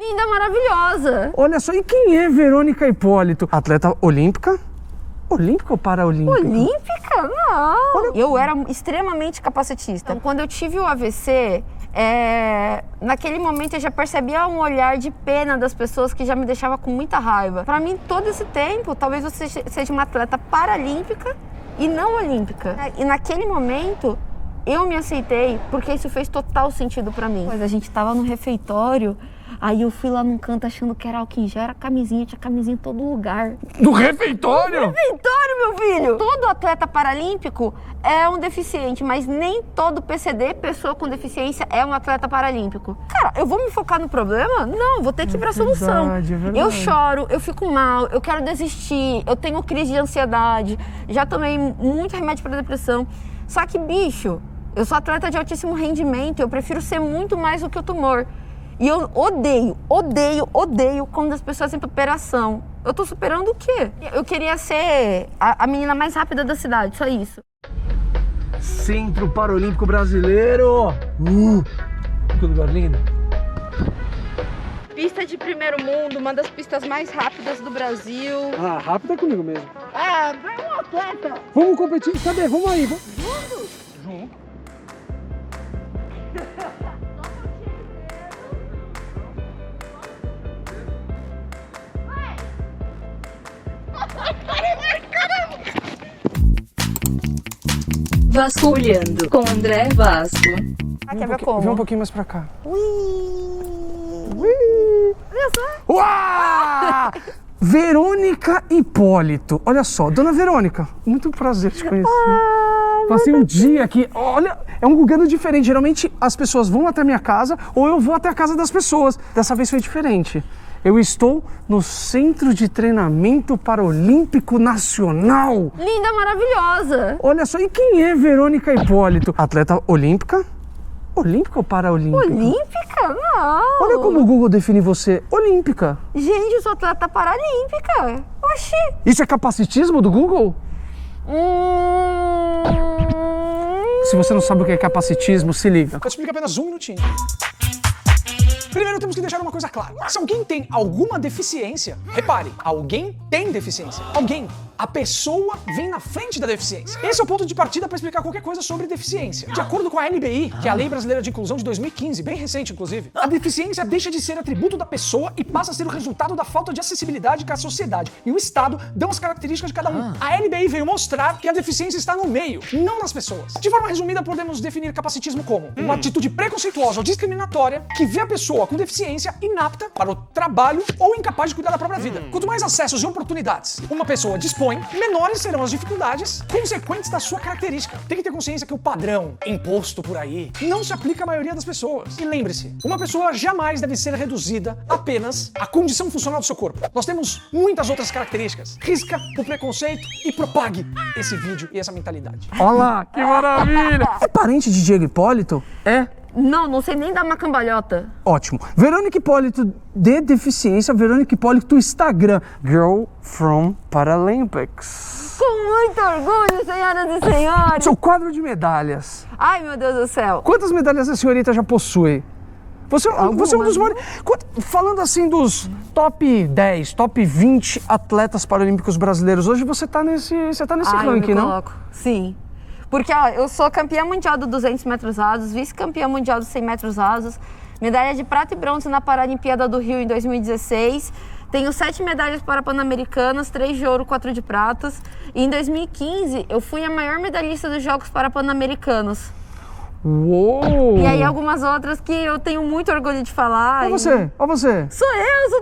Linda, maravilhosa. Olha só, e quem é Verônica Hipólito? Atleta olímpica? Olímpica ou paraolímpica? Olímpica? Não. Eu era extremamente capacitista. Então, quando eu tive o AVC, naquele momento eu já percebia um olhar de pena das pessoas que já me deixava com muita raiva. Pra mim, todo esse tempo, talvez você seja uma atleta paralímpica e não olímpica. E naquele momento, eu me aceitei porque isso fez total sentido pra mim. Mas a gente tava no refeitório, aí eu fui lá num canto achando que era álcool em gel, era camisinha, tinha camisinha em todo lugar. Do refeitório? No refeitório, meu filho! Todo atleta paralímpico é um deficiente, mas nem todo PCD, pessoa com deficiência, é um atleta paralímpico. Cara, eu vou me focar no problema? Não, vou ter que ir pra solução. Eu choro, eu fico mal, eu quero desistir, eu tenho crise de ansiedade, já tomei muito remédio pra depressão. Só que, bicho, eu sou atleta de altíssimo rendimento, eu prefiro ser muito mais do que o tumor. E eu odeio quando as pessoas têm operação. Eu tô superando o quê? Eu queria ser a menina mais rápida da cidade, só isso. Centro Paralímpico Brasileiro! Que lugar lindo! Pista de primeiro mundo, uma das pistas mais rápidas do Brasil. Ah, rápido é comigo mesmo. Vai um atleta! Vamos competir, cadê? Vamos aí, vamos. Juntos? Vasculhando com André Vasco. Quer ver como? Vem um pouquinho mais pra cá. Ui! Olha só! Uau! Verônica Hipólito. Olha só, dona Verônica, muito prazer te conhecer. Passei um dia aqui, olha, é um lugar diferente. Geralmente as pessoas vão até a minha casa ou eu vou até a casa das pessoas. Dessa vez foi diferente. Eu estou no Centro de Treinamento Paralímpico Nacional. Linda, maravilhosa. Olha só, e quem é Verônica Hipólito? Atleta olímpica? Olímpica ou paraolímpica? Olímpica? Não. Olha como o Google define você, olímpica. Gente, eu sou atleta paralímpica. Oxi. Isso é capacitismo do Google? Se você não sabe o que é capacitismo, se liga. Eu explico apenas um minutinho. Primeiro temos que deixar uma coisa clara. Se alguém tem alguma deficiência, repare, alguém tem deficiência. Alguém. A pessoa vem na frente da deficiência. Esse é o ponto de partida para explicar qualquer coisa sobre deficiência. De acordo com a NBI, que é a Lei Brasileira de Inclusão de 2015, bem recente inclusive, a deficiência deixa de ser atributo da pessoa e passa a ser o resultado da falta de acessibilidade que a sociedade e o Estado dão as características de cada um. A NBI veio mostrar que a deficiência está no meio, não nas pessoas. De forma resumida, podemos definir capacitismo como uma atitude preconceituosa ou discriminatória que vê a pessoa com deficiência inapta para o trabalho ou incapaz de cuidar da própria vida. Quanto mais acessos e oportunidades uma pessoa dispõe, menores serão as dificuldades consequentes da sua característica. Tem que ter consciência que o padrão imposto por aí não se aplica à maioria das pessoas. E lembre-se, uma pessoa jamais deve ser reduzida apenas à condição funcional do seu corpo. Nós temos muitas outras características. Risca o preconceito e propague esse vídeo e essa mentalidade. Olha lá, que maravilha! É parente de Diego Hipólito? É? Não sei nem dar uma cambalhota. Ótimo. Verônica Hipólito de deficiência, Verônica Hipólito Instagram. Girl from Paralympics. Com muito orgulho, senhoras e senhores. Seu quadro de medalhas. Ai, meu Deus do céu. Quantas medalhas a senhorita já possui? Você é um dos maiores... Falando assim dos top 10, top 20 atletas paralímpicos brasileiros, hoje você tá nesse ranking, não? Coloco. Sim. Porque ó, eu sou campeã mundial do 200 metros rasos, vice-campeã mundial dos 100 metros rasos, medalha de prata e bronze na Paralimpíada do Rio em 2016, tenho 7 medalhas para Pan-Americanas, 3 de ouro, 4 de pratas. E em 2015 eu fui a maior medalhista dos Jogos para Pan-Americanos. Uou! E aí algumas outras que eu tenho muito orgulho de falar. Olha você, olha você. Sou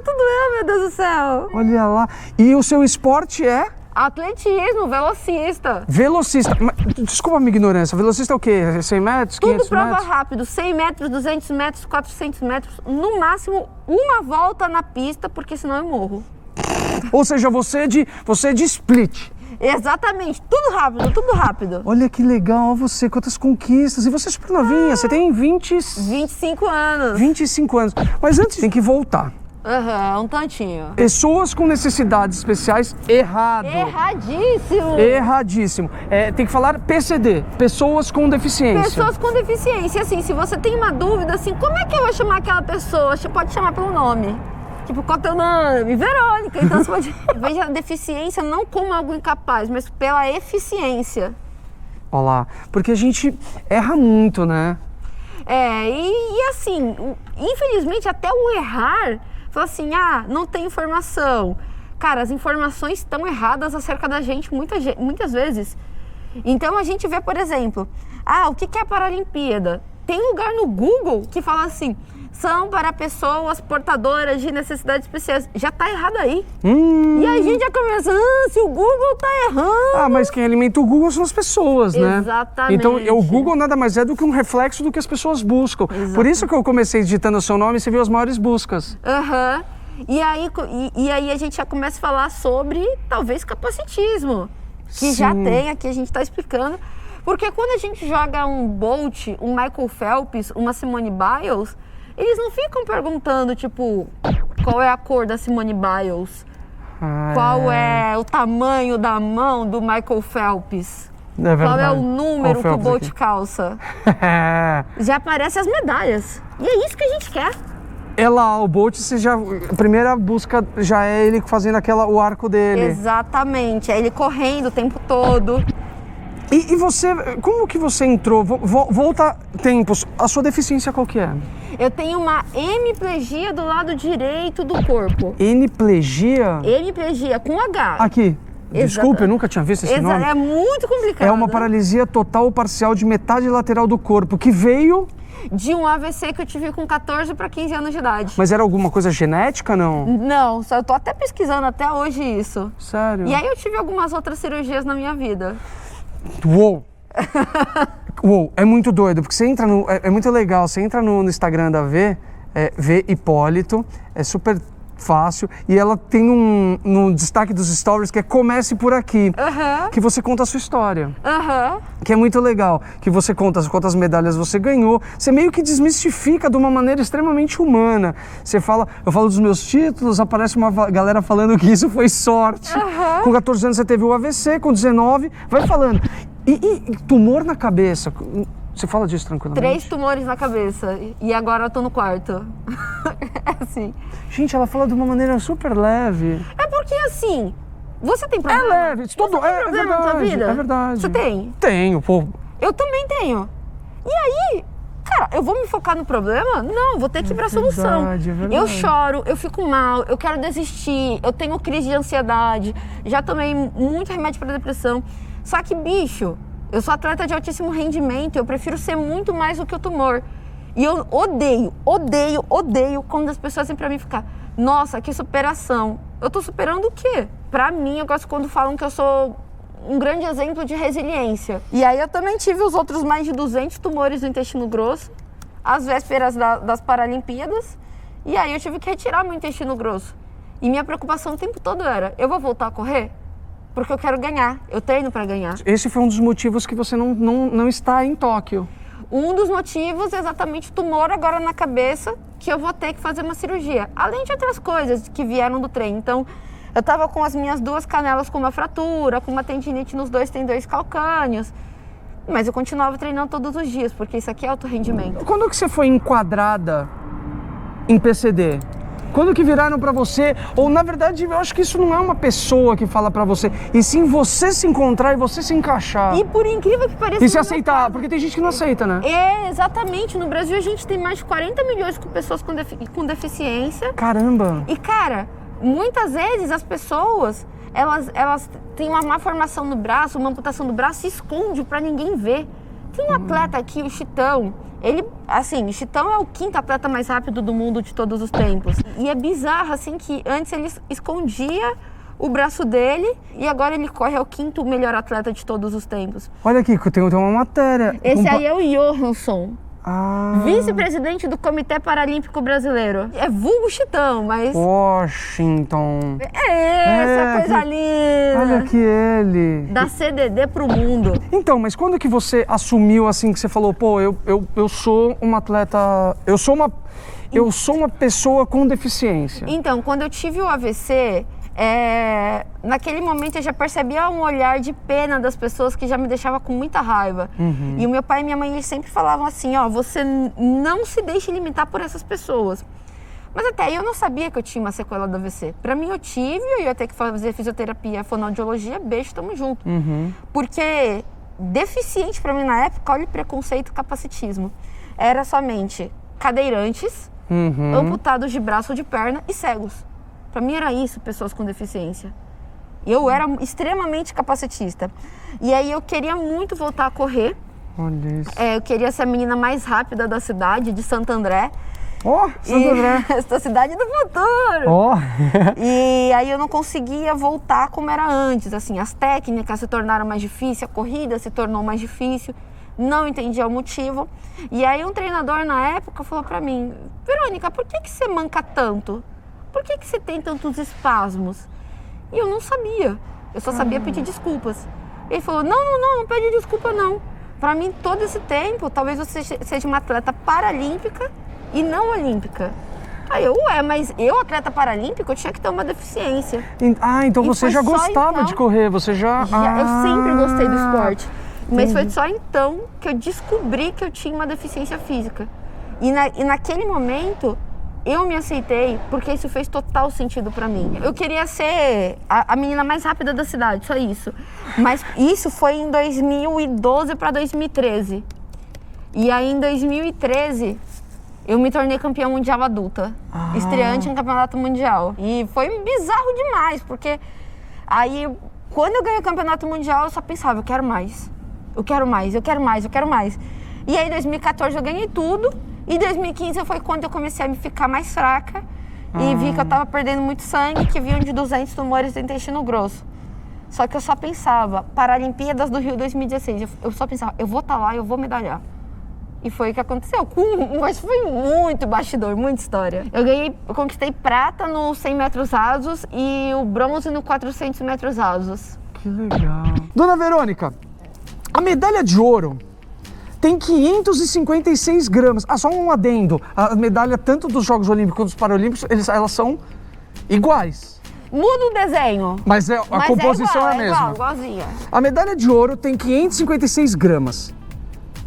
tudo eu, meu Deus do céu. Olha lá. E o seu esporte é? Atletismo, velocista. Velocista. Desculpa a minha ignorância. Velocista é o quê? 100 metros, 500 Tudo prova metros? rápido. 100 metros, 200 metros, 400 metros. No máximo, uma volta na pista, porque senão eu morro. Ou seja, você é de split. Exatamente. Tudo rápido, tudo rápido. Olha que legal você, quantas conquistas. E você é super novinha, você tem 25 anos. 25 anos. Mas antes tem que voltar. Aham, um tantinho. Pessoas com necessidades especiais, errado. Erradíssimo. Erradíssimo. Tem que falar PCD, pessoas com deficiência. Pessoas com deficiência, assim, se você tem uma dúvida, assim, como é que eu vou chamar aquela pessoa? Você pode chamar pelo nome. Tipo, qual é o teu nome? Verônica. Então você pode... Veja a deficiência não como algo incapaz, mas pela eficiência. Olha lá, porque a gente erra muito, né? E assim, infelizmente até o errar, fala assim, não tem informação. Cara, as informações estão erradas acerca da gente muitas vezes. Então a gente vê, por exemplo, o que é a Paralimpíada? Tem lugar no Google que fala assim, são para pessoas portadoras de necessidades especiais. Já tá errado aí. E aí a gente já começa, se o Google tá errando... mas quem alimenta o Google são as pessoas, né? Exatamente. Então o Google nada mais é do que um reflexo do que as pessoas buscam. Exatamente. Por isso que eu comecei digitando o seu nome e você viu as maiores buscas. E aí a gente já começa a falar sobre, talvez, capacitismo. Que já tem aqui, a gente tá explicando. Porque quando a gente joga um Bolt, um Michael Phelps, uma Simone Biles... Eles não ficam perguntando, tipo, qual é a cor da Simone Biles? Qual é o tamanho da mão do Michael Phelps? Qual é o número que o Bolt calça? Já aparecem as medalhas. E é isso que a gente quer. O Bolt, a primeira busca já é ele fazendo o arco dele. Exatamente, é ele correndo o tempo todo. E você, como que você entrou? Volta tempos, a sua deficiência qual que é? Eu tenho uma hemiplegia do lado direito do corpo. Hemiplegia? Hemiplegia, com H. Aqui. Desculpa, eu nunca tinha visto esse nome. É muito complicado. É uma paralisia total ou parcial de metade lateral do corpo, que veio... De um AVC que eu tive com 14 para 15 anos de idade. Mas era alguma coisa genética, não? Não, só eu tô até pesquisando até hoje isso. Sério? E aí eu tive algumas outras cirurgias na minha vida. Uou! É muito doido, porque você entra no... É muito legal, você entra no Instagram da V Hipólito, é super fácil, e ela tem no destaque dos stories que é comece por aqui, que você conta a sua história, que é muito legal, que você conta quantas medalhas você ganhou, você meio que desmistifica de uma maneira extremamente humana, você fala, eu falo dos meus títulos, aparece uma galera falando que isso foi sorte, com 14 anos você teve o AVC, com 19, vai falando, e tumor na cabeça... Você fala disso tranquilamente? 3 tumores na cabeça. E agora eu tô no quarto. É assim. Gente, ela fala de uma maneira super leve. É porque assim, você tem problema? É leve. Todo, você tem problema verdade, na sua vida? É verdade. Você tem? Tenho, pô. Eu também tenho. E aí, cara, eu vou me focar no problema? Não, vou ter que ir pra solução. É verdade. Eu choro, eu fico mal, eu quero desistir, eu tenho crise de ansiedade, já tomei muito remédio pra depressão. Só que, bicho... Eu sou atleta de altíssimo rendimento, eu prefiro ser muito mais do que o tumor. E eu odeio quando as pessoas sempre pra mim ficam, nossa, que superação. Eu tô superando o quê? Pra mim, eu gosto quando falam que eu sou um grande exemplo de resiliência. E aí eu também tive os outros mais de 200 tumores no intestino grosso, às vésperas das Paralimpíadas. E aí eu tive que retirar meu intestino grosso. E minha preocupação o tempo todo era, eu vou voltar a correr? Porque eu quero ganhar, eu treino para ganhar. Esse foi um dos motivos que você não está em Tóquio. Um dos motivos é exatamente o tumor agora na cabeça, que eu vou ter que fazer uma cirurgia. Além de outras coisas que vieram do treino. Então, eu tava com as minhas 2 canelas com uma fratura, com uma tendinite nos 2 tendões calcâneos. Mas eu continuava treinando todos os dias, porque isso aqui é alto rendimento. Quando que você foi enquadrada em PCD? Quando que viraram pra você, ou na verdade eu acho que isso não é uma pessoa que fala pra você, e sim você se encontrar e você se encaixar. E por incrível que pareça... E se aceitar, porque tem gente que não aceita, né? Exatamente. No Brasil a gente tem mais de 40 milhões de pessoas com deficiência. Caramba! E cara, muitas vezes as pessoas, elas têm uma má formação no braço, uma amputação do braço e esconde pra ninguém ver. Tem um atleta aqui, o Chitão. O Chitão é o 5º atleta mais rápido do mundo de todos os tempos. E é bizarro, assim, que antes ele escondia o braço dele e agora ele corre, é o 5º melhor atleta de todos os tempos. Olha aqui, tem uma matéria. Esse aí é o Johansson. Vice-presidente do Comitê Paralímpico Brasileiro. É vulgo Chitão, mas... Washington. Essa coisa linda. Olha aqui ele. Da CDD pro mundo. Então, mas quando que você assumiu assim, que você falou, pô, eu sou uma atleta, eu sou uma pessoa com deficiência? Então, quando eu tive o AVC, naquele momento eu já percebia um olhar de pena das pessoas que já me deixava com muita raiva. E o meu pai e minha mãe eles sempre falavam assim, ó, você não se deixe limitar por essas pessoas. Mas até aí eu não sabia que eu tinha uma sequela do AVC. Pra mim eu tive, eu ia ter que fazer fisioterapia, fonoaudiologia, beijo, tamo junto. Porque deficiente pra mim na época, olha o preconceito e capacitismo. Era somente cadeirantes, amputados de braço ou de perna e cegos. Pra mim era isso, pessoas com deficiência. Eu era extremamente capacitista. E aí eu queria muito voltar a correr. Olha isso. Eu queria ser a menina mais rápida da cidade, de Santo André. Santo André. Essa cidade do futuro. E aí eu não conseguia voltar como era antes. Assim, as técnicas se tornaram mais difíceis, a corrida se tornou mais difícil. Não entendia o motivo. E aí um treinador na época falou pra mim, Verônica, por que você manca tanto? Por que você tem tantos espasmos? E eu não sabia. Eu só sabia pedir desculpas. Ele falou, não pede desculpa não. Pra mim, todo esse tempo, talvez você seja uma atleta paralímpica e não olímpica. Aí eu, mas eu, atleta paralímpico, eu tinha que ter uma deficiência. Então E você foi já só gostava então- de correr, você já... Eu sempre gostei do esporte. Mas foi só então que eu descobri que eu tinha uma deficiência física. E naquele momento, eu me aceitei porque isso fez total sentido pra mim. Eu queria ser a menina mais rápida da cidade, só isso. Mas isso foi em 2012 pra 2013. E aí em 2013, eu me tornei campeã mundial adulta. Estreante em campeonato mundial. E foi bizarro demais, porque aí quando eu ganhei o campeonato mundial, eu só pensava, eu quero mais. Eu quero mais, eu quero mais, eu quero mais. E aí em 2014 eu ganhei tudo. E 2015 foi quando eu comecei a me ficar mais fraca e vi que eu tava perdendo muito sangue, que vinham de 200 tumores do intestino grosso. Só que eu só pensava, Paralimpíadas do Rio 2016, eu só pensava, eu vou estar lá, eu vou medalhar. E foi o que aconteceu, mas foi muito bastidor, muita história. Eu conquistei prata nos 100 metros rasos e o bronze no 400 metros rasos. Que legal. Dona Verônica, a medalha de ouro tem 556 gramas. Só um adendo. A medalha, tanto dos Jogos Olímpicos quanto dos Paralímpicos, elas são iguais. Muda o desenho. Mas a composição é a mesma. Igualzinha. A medalha de ouro tem 556 gramas,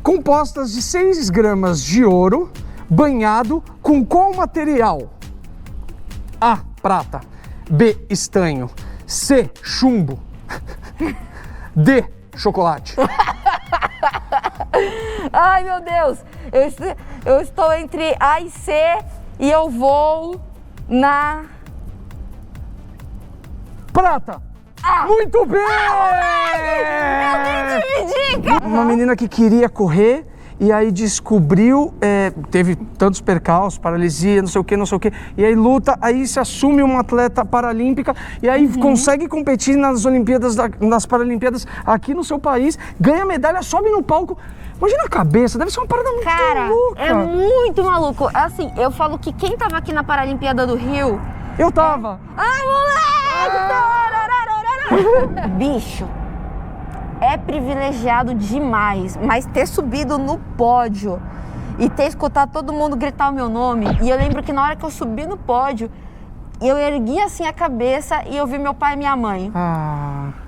compostas de 6 gramas de ouro, banhado com qual material? A, prata. B, estanho. C, chumbo. D, chocolate. Ai, meu Deus. Eu estou entre A e C e eu vou na... Prata. Muito bem! Me diga! Uma menina que queria correr e aí descobriu, teve tantos percalços, paralisia, não sei o que, e aí luta, aí se assume uma atleta paralímpica e aí consegue competir nas Olimpíadas, nas Paralimpíadas aqui no seu país, ganha medalha, sobe no palco. Imagina a cabeça, deve ser uma parada muito louca. É muito maluco. Assim, eu falo que quem tava aqui na Paralimpíada do Rio... Eu tava. Ai, moleque! Bicho, é privilegiado demais, mas ter subido no pódio e ter escutado todo mundo gritar o meu nome, e eu lembro que na hora que eu subi no pódio, eu ergui assim a cabeça e eu vi meu pai e minha mãe.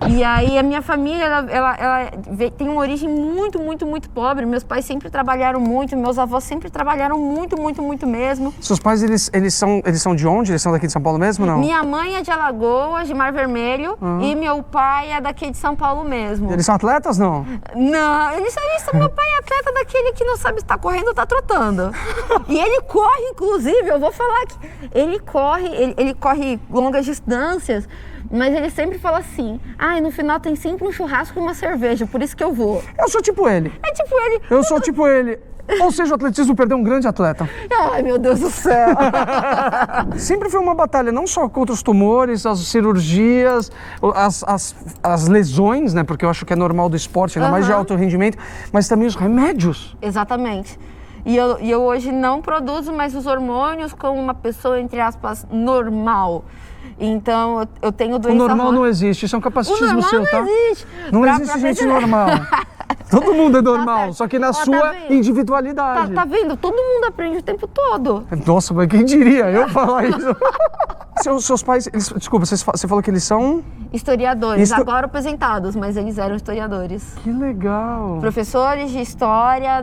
E aí a minha família, ela tem uma origem muito, muito, muito pobre. Meus pais sempre trabalharam muito, meus avós sempre trabalharam muito, muito, muito mesmo. Seus pais, eles são de onde? Eles são daqui de São Paulo mesmo, não? Minha mãe é de Alagoas, de Mar Vermelho, e meu pai é daqui de São Paulo mesmo. Eles são atletas, não? Não, meu pai é atleta daquele que não sabe se tá correndo ou tá trotando. E ele corre, inclusive, eu vou falar que ele corre longas distâncias, mas ele sempre fala assim, no final tem sempre um churrasco e uma cerveja, por isso que eu vou. Eu sou tipo ele. É tipo ele. Eu sou tipo ele. Ou seja, o atletismo perdeu um grande atleta. Ai, meu Deus do céu. Sempre foi uma batalha, não só contra os tumores, as cirurgias, as lesões, né? Porque eu acho que é normal do esporte, ainda mais de alto rendimento, mas também os remédios. Exatamente. E eu hoje não produzo mais os hormônios como uma pessoa, entre aspas, normal. Então, eu tenho O doença... normal não existe, isso é um capacitismo seu, tá? não existe. Não existe gente normal. Todo mundo é normal, certo. só que na Ó, tá sua vendo? individualidade. Tá vendo? Todo mundo aprende o tempo todo. Nossa, mas quem diria eu falar isso? Seus pais, desculpa, você falou que eles são... Historiadores, agora aposentados, mas eles eram historiadores. Que legal. Professores de história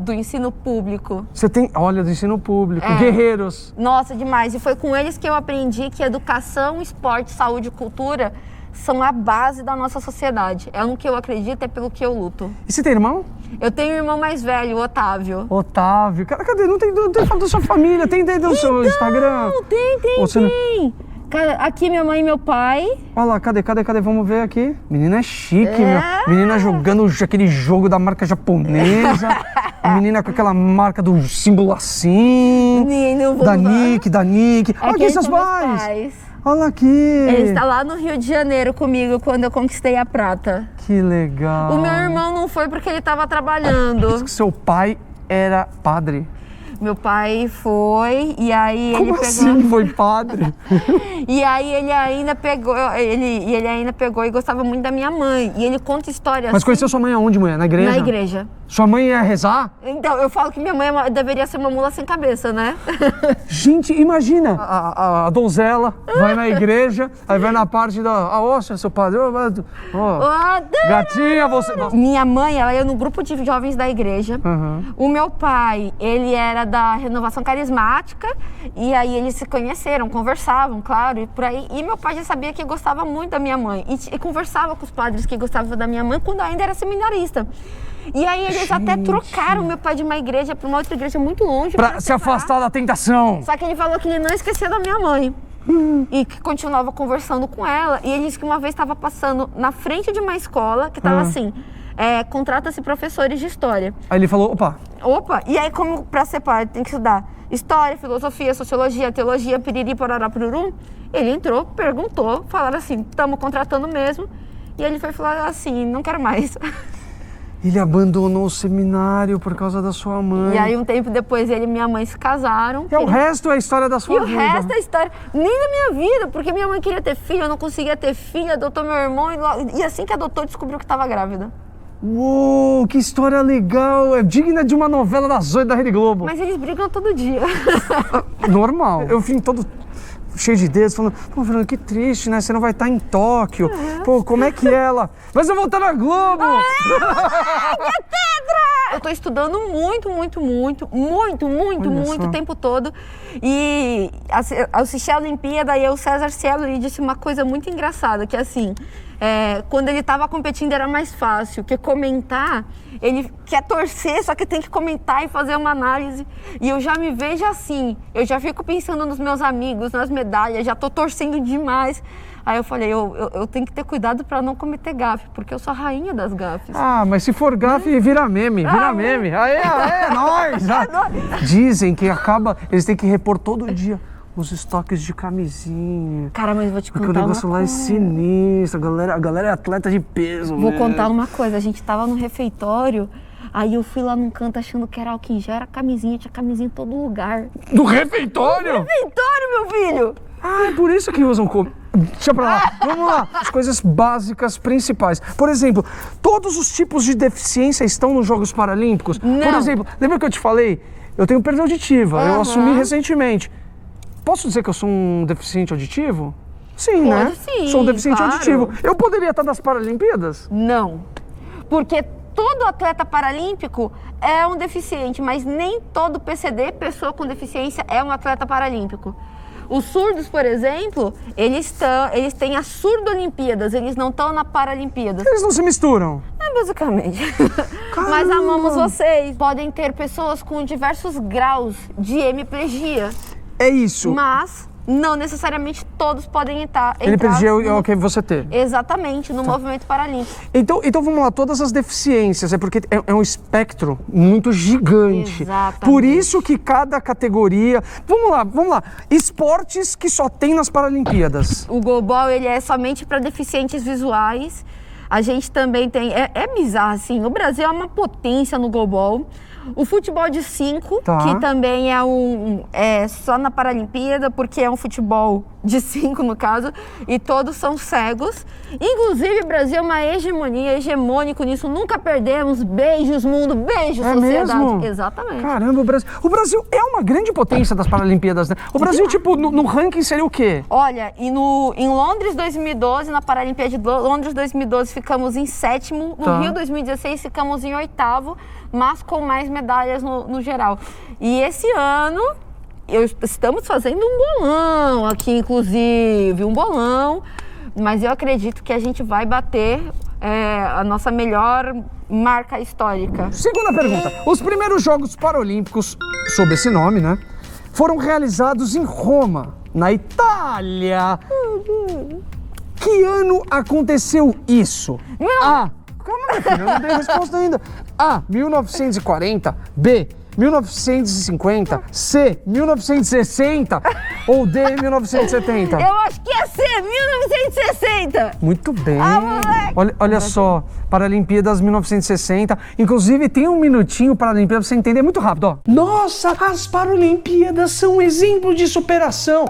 do ensino público. Você tem, olha, do ensino público, É. guerreiros. Nossa, demais. E foi com eles que eu aprendi que educação, esporte, saúde e cultura são a base da nossa sociedade. É no que eu acredito, é pelo que eu luto. E você tem irmão? Eu tenho um irmão mais velho, o Otávio. Otávio. Cara, cadê? Não tem foto da sua família, tem dentro do seu Instagram? Não, tem, Ou você não- tem. Cara, aqui minha mãe e meu pai. Olha lá, cadê? Vamos ver aqui. Menina é chique, É. meu. Menina jogando aquele jogo da marca japonesa. Menina com aquela marca do símbolo assim. Menino, Da Nick. Olha aqui eles seus são meus pais. Olha aqui. Ele está lá no Rio de Janeiro comigo quando eu conquistei a prata. Que legal. O meu irmão não foi porque ele estava trabalhando. Seu pai era padre. Meu pai foi e aí ele Como pegou. assim foi padre? E aí ele ainda pegou e gostava muito da minha mãe. E ele conta histórias. Mas conheceu sua mãe aonde, mulher? Na igreja? Na igreja. Sua mãe ia rezar? Então, eu falo que minha mãe deveria ser uma mula sem cabeça, né? Gente, imagina, a donzela vai na igreja, aí vai na parte da hóstia, seu padre, gatinha, você... Minha mãe, ela ia no grupo de jovens da igreja. Uhum. O meu pai, ele era da Renovação Carismática. E aí eles se conheceram, conversavam, claro, e por aí. E meu pai já sabia que gostava muito da minha mãe. E conversava com os padres que gostavam da minha mãe quando ainda era seminarista. E aí eles até trocaram meu pai de uma igreja para uma outra igreja muito longe. Pra se afastar da tentação. Só que ele falou que ele não esquecia da minha mãe. E que continuava conversando com ela. E ele disse que uma vez estava passando na frente de uma escola que estava assim, contrata-se professores de história. Aí ele falou, opa, E aí como para ser padre tem que estudar história, filosofia, sociologia, teologia, piriri, porará, pururum. Ele entrou, perguntou, falaram assim, estamos contratando mesmo. E ele foi falar assim, não quero mais. ele abandonou o seminário por causa da sua mãe. E aí um tempo depois ele e minha mãe se casaram. E o resto é a história da sua E o vida. resto é história, nem da minha vida, porque minha mãe queria ter filho, eu não conseguia ter filho, adotou meu irmão e assim que adotou descobriu que estava grávida. Uou, que história legal, é digna de uma novela das 8 da Rede Globo. Mas eles brigam todo dia. Normal. Eu vim todo cheio de dedos, falando, pô, Fernando, que triste, né? Você não vai estar em Tóquio. Pô, como é que é ela? Mas eu vou estar na Globo! Eu tô estudando muito só. o tempo todo. E assisti a Olimpíada e o César Cielo ele disse uma coisa muito engraçada, que assim, quando ele tava competindo era mais fácil, que comentar, ele quer torcer, só que tem que comentar e fazer uma análise. E eu já me vejo assim, eu já fico pensando nos meus amigos, nas medalhas, já tô torcendo demais. Aí eu falei, eu tenho que ter cuidado para não cometer gafe, porque eu sou a rainha das gafes. Ah, mas se for gafe, vira meme, meme. Aê, nóis! Dizem que eles têm que repor todo dia os estoques de camisinha. Cara, mas vou te Porque contar o negócio uma lá é coisa. sinistro, a galera é atleta de peso. Vou né? contar uma coisa, a gente tava no refeitório, aí eu fui lá num canto achando que era álcool em gel, era camisinha, tinha camisinha em todo lugar. Do refeitório? Refeitório, meu filho! Ah, é por isso que usam Deixa pra lá. Vamos lá. As coisas básicas, principais. Por exemplo, todos os tipos de deficiência estão nos Jogos Paralímpicos? Não. Por exemplo, lembra que eu te falei? Eu tenho perda auditiva. Eu assumi recentemente. Posso dizer que eu sou um deficiente auditivo? Sim, né? sim, Sou um deficiente claro. auditivo. Eu poderia estar nas Paralimpíadas? Não, porque todo atleta paralímpico é um deficiente, mas nem todo PCD, pessoa com deficiência, é um atleta paralímpico. Os surdos, por exemplo, eles têm as surdo-olimpíadas, eles não estão na Paralimpíadas. Eles não se misturam. Basicamente. Mas amamos vocês. Podem ter pessoas com diversos graus de hemiplegia, É isso. mas não necessariamente todos podem entrar. Hemiplegia é o que você tem. Exatamente, no movimento paralímpico. Então vamos lá, todas as deficiências, é porque é um espectro muito gigante. Exatamente. Por isso que cada categoria... Vamos lá. Esportes que só tem nas Paralimpíadas. O goalball, ele é somente para deficientes visuais. A gente também tem... É bizarro, assim. O Brasil é uma potência no goalball. O futebol de 5, Tá. que também é só na Paralimpíada, porque é um futebol de 5 no caso, e todos são cegos. Inclusive, o Brasil é uma hegemonia, hegemônico nisso, nunca perdemos. Beijos, mundo, beijos, É sociedade. mesmo? Exatamente. Caramba, o Brasil é uma grande potência das Paralimpíadas, né? O Brasil, tipo, no ranking seria o quê? Olha, e em Londres 2012, na Paralimpíada de Londres 2012, ficamos em 7º. No Tá. Rio 2016, ficamos em 8º, mas com mais medalhas no geral. E esse ano, estamos fazendo um bolão aqui, inclusive, um bolão. Mas eu acredito que a gente vai bater a nossa melhor marca histórica. Segunda pergunta. Os primeiros Jogos Paralímpicos, sob esse nome, né? Foram realizados em Roma, na Itália. Que ano aconteceu isso? A. Calma, minha filha, eu não dei a resposta ainda. A. 1940. B. 1950. C. 1960. Ou D. 1970. Eu acho que ia ser 1960! Muito bem. moleque! Olha só, Paralimpíadas 1960. Inclusive, tem um minutinho Paralimpíada pra você entender muito rápido, ó. Nossa, as Paralimpíadas são um exemplo de superação.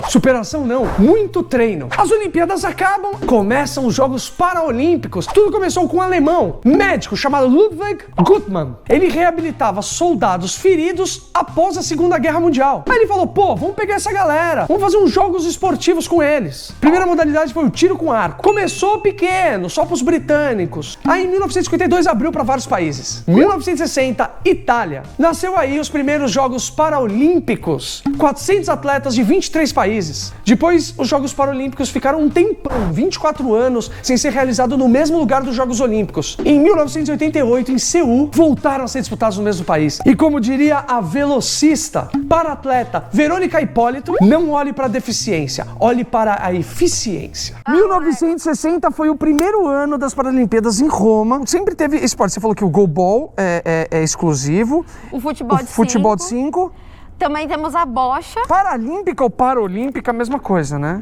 Superação não, muito treino. As Olimpíadas acabam, começam os Jogos Paralímpicos. Tudo começou com um alemão, médico chamado Ludwig Guttmann. Ele reabilitava soldados feridos após a Segunda Guerra Mundial. Aí ele falou, pô, vamos pegar essa galera, vamos fazer uns jogos esportivos com eles. Primeira modalidade foi o tiro com arco. Começou pequeno, só pros britânicos. Aí em 1952 abriu para vários países. 1960, Itália. Nasceu aí os primeiros Jogos Paralímpicos. 400 atletas de 23 países. Depois, os Jogos Paralímpicos ficaram um tempão, 24 anos, sem ser realizado no mesmo lugar dos Jogos Olímpicos. Em 1988, em Seul, voltaram a ser disputados no mesmo país. E como diria a velocista, para-atleta Verônica Hipólito, não olhe para a deficiência, olhe para a eficiência. 1960 foi o primeiro ano das Paralimpíadas em Roma. Sempre teve esporte. Você falou que o goalball é exclusivo. O futebol de 5. Futebol de 5. Também temos a bocha. Paralímpica ou paralímpica, a mesma coisa, né?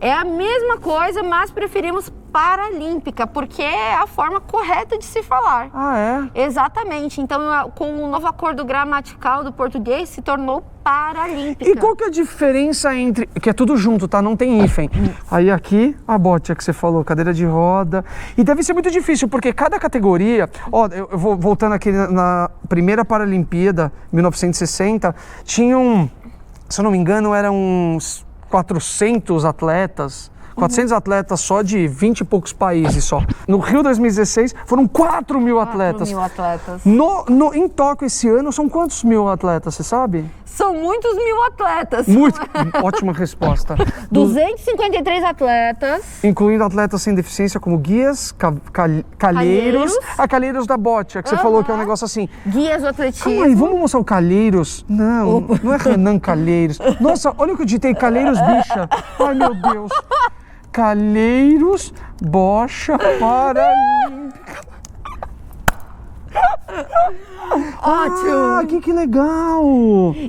É a mesma coisa, mas preferimos paralímpica, porque é a forma correta de se falar. Ah, é? Exatamente. Então, com o novo acordo gramatical do português, se tornou paralímpica. E qual que é a diferença entre... Que é tudo junto, tá? Não tem hífen. Aí aqui, a bote que você falou, cadeira de roda. E deve ser muito difícil, porque cada categoria... Ó, eu vou voltando aqui na primeira Paralimpíada, 1960, tinham, se eu não me engano, eram uns 400 atletas. 400 atletas só de 20 e poucos países só. No Rio 2016 foram 4 mil atletas. 4 mil atletas. Em Tóquio esse ano são quantos mil atletas, você sabe? São muitos mil atletas. Muito. Ótima resposta. 253 atletas. Incluindo atletas sem deficiência como guias, calheiros. Calheiros da bote, que você falou que é um negócio assim. Guias do atletismo. Calma aí, vamos mostrar o Calheiros? Não, não é Renan Calheiros. Nossa, olha o que eu digitei, Calheiros bicha. Ai, meu Deus. Calheiros, bocha, paralímpica. Ótimo. Que legal.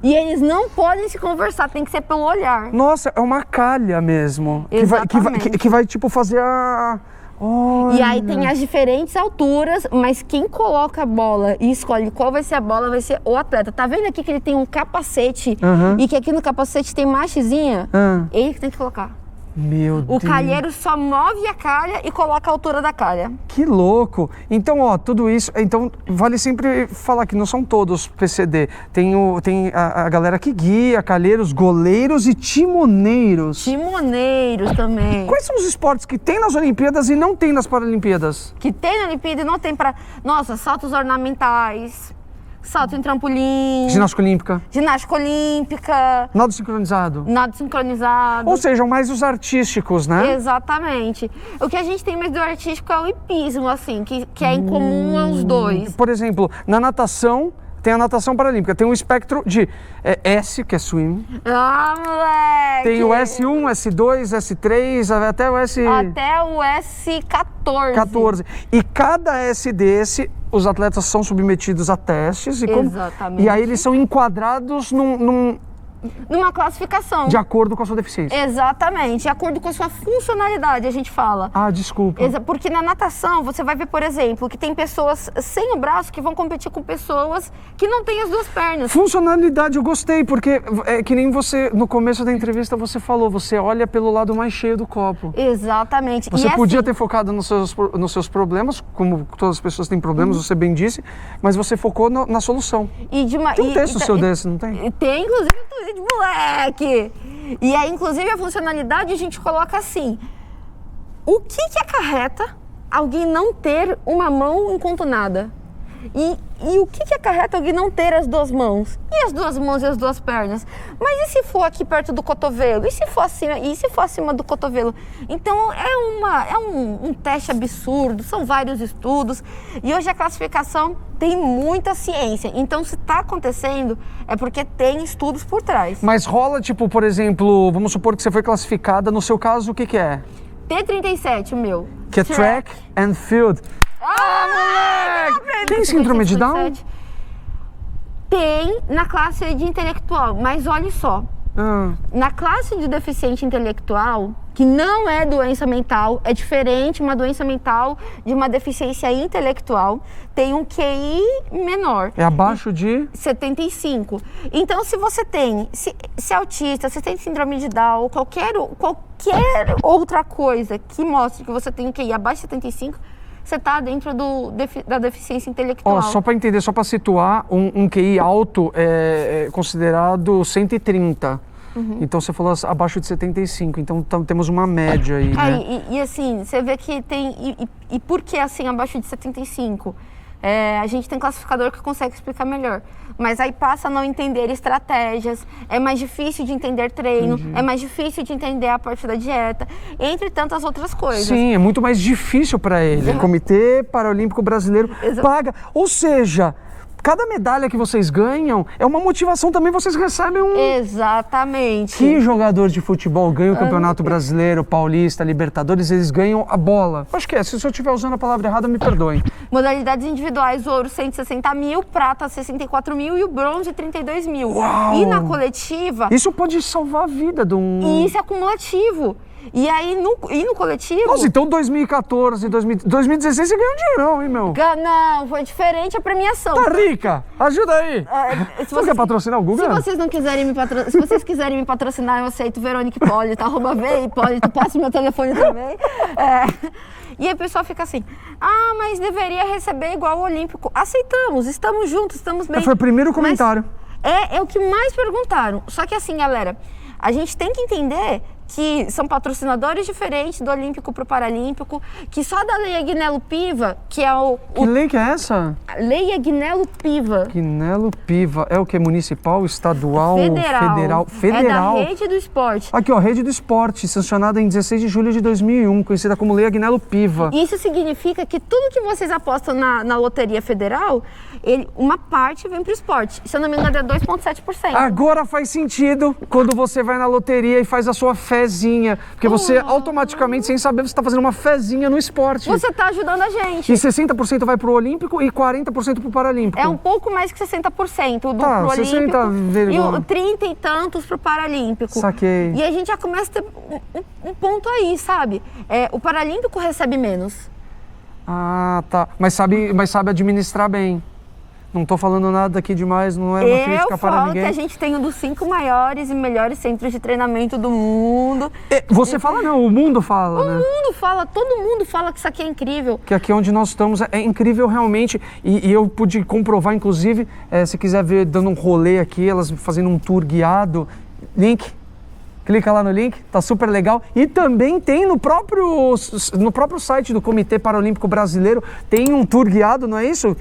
E eles não podem se conversar, tem que ser pelo olhar. Nossa, é uma calha mesmo. Exatamente. Que vai tipo fazer a... Olha. E aí tem as diferentes alturas, mas quem coloca a bola e escolhe qual vai ser a bola vai ser o atleta. Tá vendo aqui que ele tem um capacete e que aqui no capacete tem uma hastezinha? Ele que tem que colocar. Meu Deus. O calheiro só move a calha e coloca a altura da calha. Que louco! Então, ó, tudo isso... Então, vale sempre falar que não são todos PCD. Tem a galera que guia, calheiros, goleiros e timoneiros. Timoneiros também. Quais são os esportes que tem nas Olimpíadas e não tem nas Paralimpíadas? Que tem na Olimpíada e não tem pra... Nossa, saltos ornamentais, salto em trampolim... Ginástica olímpica. Ginástica olímpica... Nado sincronizado. Nado sincronizado. Ou seja, mais os artísticos, né? Exatamente. O que a gente tem mais do artístico é o hipismo, assim, que é em comum aos dois. Por exemplo, na natação, tem a natação paralímpica. Tem um espectro de S, que é swim. Ah, moleque! Tem o S1, S2, S3, até o S... Até o S14. 14. E cada S desse, os atletas são submetidos a testes. Exatamente. E aí eles são enquadrados numa classificação. De acordo com a sua deficiência. Exatamente, de acordo com a sua funcionalidade, a gente fala. Ah, desculpa. Porque na natação, você vai ver, por exemplo, que tem pessoas sem o braço que vão competir com pessoas que não têm as duas pernas. Funcionalidade eu gostei, porque é que nem você, no começo da entrevista, você falou, você olha pelo lado mais cheio do copo. Exatamente. Você E podia assim, ter focado nos seus problemas, como todas as pessoas têm problemas, você bem disse, mas você focou na solução. Tem um texto seu desse, não tem? Tem, inclusive, um tweet, moleque! E aí, inclusive, a funcionalidade a gente coloca assim: o que acarreta alguém não ter uma mão enquanto nada? E o que acarreta alguém não ter as duas mãos? E as duas mãos e as duas pernas? Mas e se for aqui perto do cotovelo? E se for acima do cotovelo? Então é um teste absurdo, são vários estudos. E hoje a classificação tem muita ciência. Então se está acontecendo é porque tem estudos por trás. Mas rola, tipo, por exemplo, vamos supor que você foi classificada, no seu caso, o que é? T37, o meu. Que é Track and Field. Moleque! Tem síndrome de Down? Tem na classe de intelectual, mas olha só. Na classe de deficiente intelectual, que não é doença mental, é diferente uma doença mental de uma deficiência intelectual, tem um QI menor. É abaixo de? 75. Então, se você tem, se é autista, se tem síndrome de Down, qualquer outra coisa que mostre que você tem um QI abaixo de 75, você está dentro da deficiência intelectual. Só para entender, só para situar, um QI alto é considerado 130. Então você falou abaixo de 75, então temos uma média aí, né? E assim, você vê que tem... E por que assim abaixo de 75? A gente tem classificador que consegue explicar melhor. Mas aí passa a não entender estratégias, é mais difícil de entender treino, é mais difícil de entender a parte da dieta, entre tantas outras coisas. Sim, é muito mais difícil para ele. O Comitê Paralímpico Brasileiro paga. Ou seja, cada medalha que vocês ganham é uma motivação também, vocês recebem um... Exatamente. Que jogador de futebol ganha o Campeonato Brasileiro, Paulista, Libertadores, eles ganham a bola. Acho que se eu estiver usando a palavra errada, me perdoem. Modalidades individuais, ouro 160 mil, prata 64 mil e o bronze 32 mil. Uau! E na coletiva... Isso pode salvar a vida de um... E isso é acumulativo. E aí, no coletivo... Nossa, então 2014, 2016 você ganhou um dinheirão, hein, meu? Não, foi diferente a premiação. Tá rica? Ajuda aí. Você quer patrocinar o Guga? Se vocês não quiserem se vocês quiserem me patrocinar, eu aceito Verônica Hipólito, @Hipólito, passe meu telefone também. E aí o pessoal fica assim, mas deveria receber igual o Olímpico. Aceitamos, estamos juntos, estamos bem. Foi o primeiro comentário. É o que mais perguntaram. Só que assim, galera, a gente tem que entender que são patrocinadores diferentes do Olímpico para o Paralímpico, que só da Lei Agnello Piva, que é Que lei que é essa? Lei Agnello Piva. Agnello Piva. É o que? Municipal, estadual, federal? É da Rede do Esporte. Aqui, ó, Rede do Esporte, sancionada em 16 de julho de 2001, conhecida como Lei Agnello Piva. Isso significa que tudo que vocês apostam na Loteria Federal, uma parte vem para o esporte. Se eu não me engano, é 2,7%. Agora faz sentido quando você vai na loteria e faz a sua fezinha. Porque você automaticamente, sem saber, você está fazendo uma fezinha no esporte. Você está ajudando a gente. E 60% vai pro Olímpico e 40% pro Paralímpico. É um pouco mais que 60% pro Olímpico 60, e 30 e tantos pro Paralímpico. Saquei. E a gente já começa a ter um ponto aí, sabe? O Paralímpico recebe menos. Ah, tá. Mas sabe administrar bem. Não tô falando nada aqui demais, não é uma crítica para ninguém. Eu falo que a gente tem um dos 5 maiores e melhores centros de treinamento do mundo. Você fala não, o mundo fala, né? O mundo fala, todo mundo fala que isso aqui é incrível. Que aqui onde nós estamos é incrível realmente. E eu pude comprovar, inclusive, se quiser ver dando um rolê aqui, elas fazendo um tour guiado. Link. Clica lá no link, tá super legal. E também tem no próprio site do Comitê Paralímpico Brasileiro, tem um tour guiado, não é isso?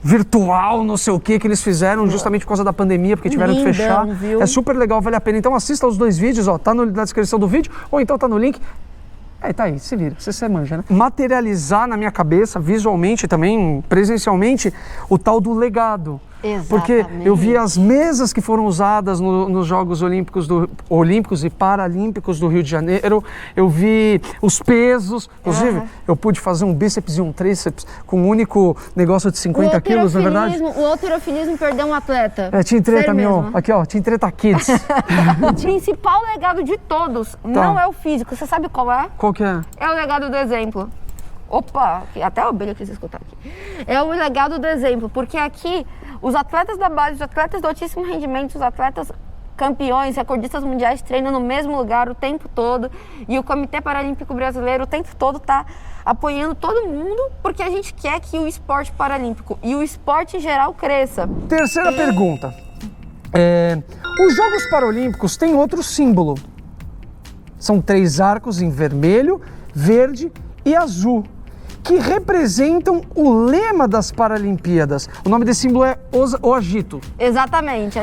Virtual, não sei o que eles fizeram, justamente por causa da pandemia, porque tiveram que fechar. Viu? É super legal, vale a pena. Então assista os 2 vídeos, ó, tá na descrição do vídeo, ou então tá no link. Tá aí, se vira, você manja, né? Materializar na minha cabeça, visualmente também, presencialmente, o tal do legado. Porque eu vi as mesas que foram usadas nos Jogos Olímpicos e Paralímpicos do Rio de Janeiro, eu vi os pesos, inclusive eu pude fazer um bíceps e um tríceps com um único negócio de 50 quilos, não é verdade? O alterofilismo perdeu um atleta. Team Treta, Sério meu. mesmo. Aqui, ó, Team Treta Kids. O principal legado de todos não é o físico. Você sabe qual é? Qual que é? É o legado do exemplo. Opa, até a ovelha quis escutar aqui. É o legado do exemplo, porque aqui os atletas da base, os atletas de altíssimo rendimento, os atletas campeões, recordistas mundiais treinam no mesmo lugar o tempo todo e o Comitê Paralímpico Brasileiro o tempo todo está apoiando todo mundo porque a gente quer que o esporte paralímpico e o esporte em geral cresça. Terceira pergunta. Os Jogos Paralímpicos têm outro símbolo. São 3 arcos em vermelho, verde e azul, que representam o lema das Paralimpíadas. O nome desse símbolo é o agito. Exatamente.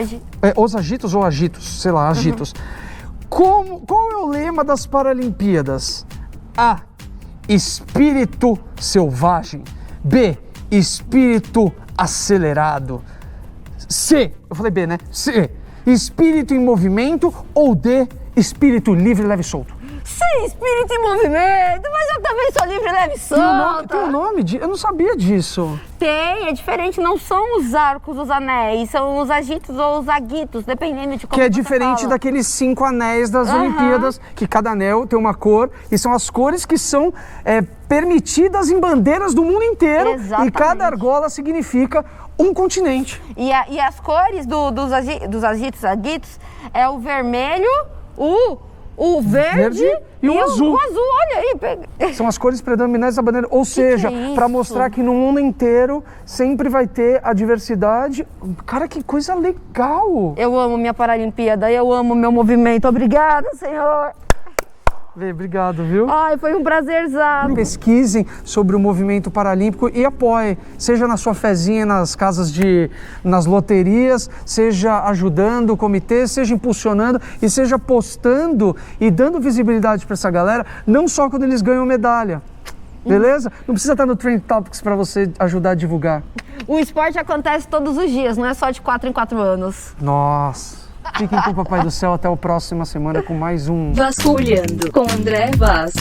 Os agitos ou agitos? Sei lá, agitos. Qual é o lema das Paralimpíadas? A. Espírito selvagem. B. Espírito acelerado. C. Eu falei B, né? C. Espírito em movimento. Ou D. Espírito livre, leve e solto. Sim, espírito em movimento, mas eu também sou livre, leve e solta. Tem um nome? Eu não sabia disso. Tem, é diferente, não são os arcos, os anéis, são os agitos ou os aguitos, dependendo de como Que é você diferente fala. daqueles 5 anéis das Olimpíadas, que cada anel tem uma cor, e são as cores que são permitidas em bandeiras do mundo inteiro. Exatamente. E cada argola significa um continente. E as cores dos agitos, aguitos, é o vermelho, o verde e o azul. O azul, olha aí. Pega. São as cores predominantes da bandeira. Ou seja, é para isso? mostrar que no mundo inteiro sempre vai ter a diversidade. Cara, que coisa legal! Eu amo minha Paralimpíada, eu amo meu movimento. Obrigada, Senhor. Vê, obrigado, viu? Ai, foi um prazerzaço. Pesquisem sobre o movimento paralímpico e apoiem, seja na sua fezinha nas loterias, seja ajudando o comitê, seja impulsionando e seja postando e dando visibilidade para essa galera, não só quando eles ganham medalha. Beleza? Não precisa estar no Trend Topics para você ajudar a divulgar. O esporte acontece todos os dias, não é só de 4 em 4 anos. Nossa! Fiquem com o Papai do Céu até a próxima semana com mais um Vasculhando com André Vasco.